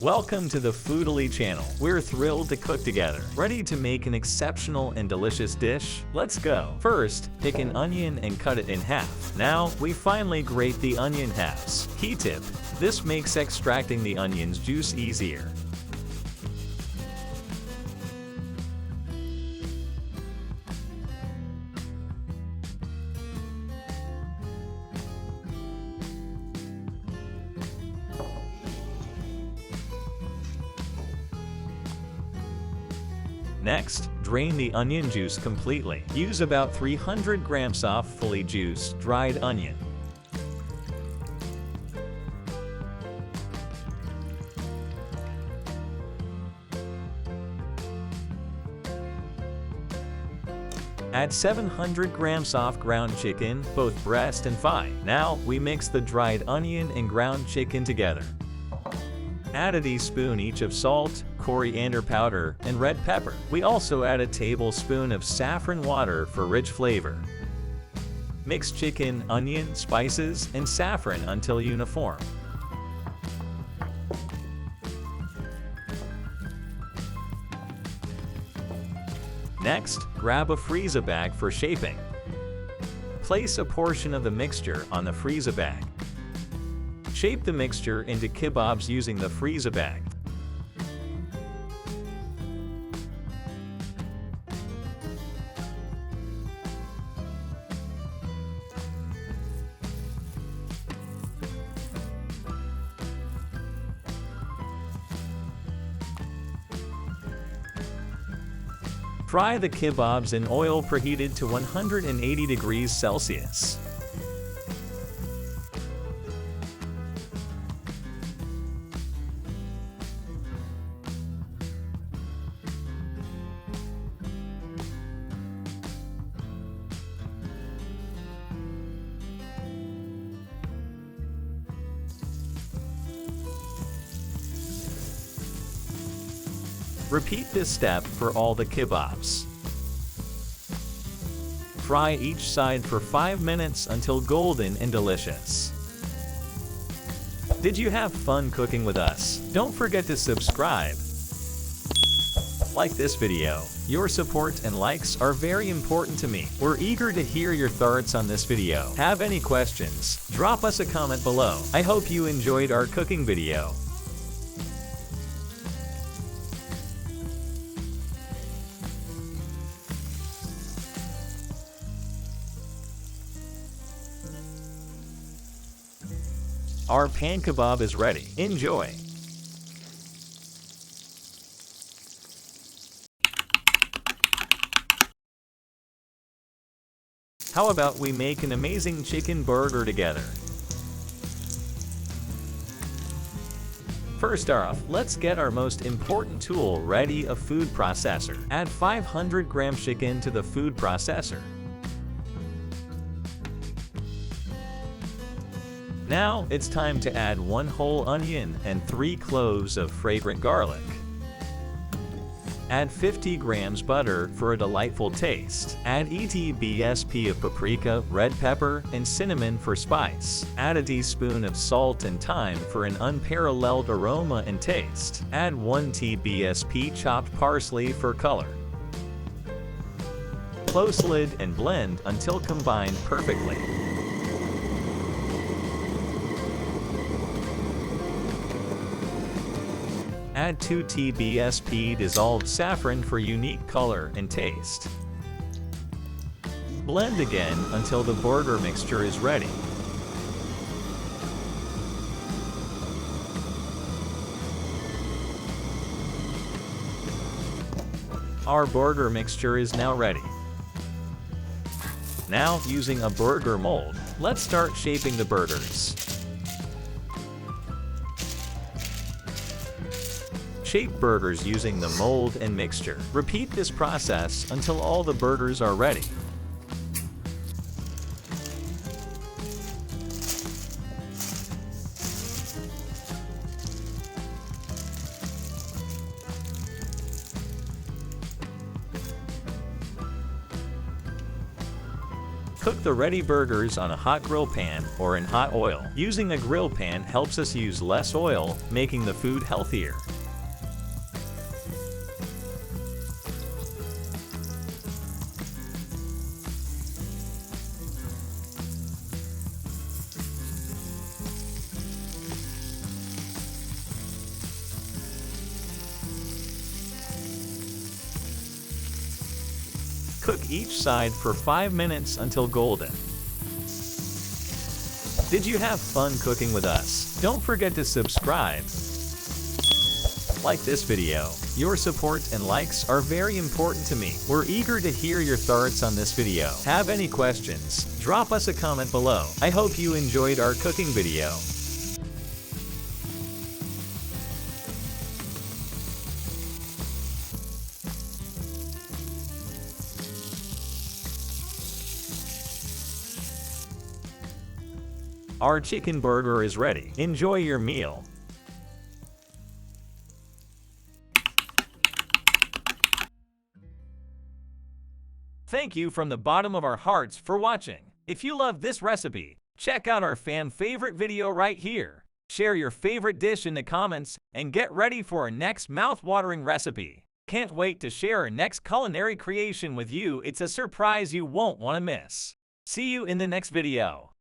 Welcome to the Foodily channel. We're thrilled to cook together. Ready to make an exceptional and delicious dish? Let's go. First, pick an onion and cut it in half. Now, we finally grate the onion halves. Key tip: this makes extracting the onion's juice easier. Next, drain the onion juice completely. Use about 300 grams of fully juiced dried onion. Add 700 grams of ground chicken, both breast and thigh. Now, we mix the dried onion and ground chicken together. Add a teaspoon each of salt, coriander powder, and red pepper. We also add a tablespoon of saffron water for rich flavor. Mix chicken, onion, spices, and saffron until uniform. Next, grab a freezer bag for shaping. Place a portion of the mixture on the freezer bag. Shape the mixture into kebabs using the freezer bag. Fry the kebabs in oil preheated to 180 degrees Celsius. Repeat this step for all the kebabs. Fry each side for 5 minutes until golden and delicious. Did you have fun cooking with us? Don't forget to subscribe. Like this video. Your support and likes are very important to me. We're eager to hear your thoughts on this video. Have any questions? Drop us a comment below. I hope you enjoyed our cooking video. Our pan kebab is ready. Enjoy! How about we make an amazing chicken burger together? First off, let's get our most important tool ready, a food processor. Add 500 grams chicken to the food processor. Now, it's time to add 1 whole onion and 3 cloves of fragrant garlic. Add 50 grams butter for a delightful taste. Add ETBSP of paprika, red pepper, and cinnamon for spice. Add a teaspoon of salt and thyme for an unparalleled aroma and taste. Add 1 TBSP chopped parsley for color. Close lid and blend until combined perfectly. Add 2 TBSP dissolved saffron for unique color and taste. Blend again until the burger mixture is ready. Our burger mixture is now ready. Now, using a burger mold, let's start shaping the burgers. Shape burgers using the mold and mixture. Repeat this process until all the burgers are ready. Cook the ready burgers on a hot grill pan or in hot oil. Using a grill pan helps us use less oil, making the food healthier. Cook each side for 5 minutes until golden. Did you have fun cooking with us? Don't forget to subscribe. Like this video. Your support and likes are very important to me. We're eager to hear your thoughts on this video. Have any questions? Drop us a comment below. I hope you enjoyed our cooking video. Our chicken burger is ready. Enjoy your meal. Thank you from the bottom of our hearts for watching. If you love this recipe, check out our fan favorite video right here. Share your favorite dish in the comments and get ready for our next mouth-watering recipe. Can't wait to share our next culinary creation with you. It's a surprise you won't want to miss. See you in the next video.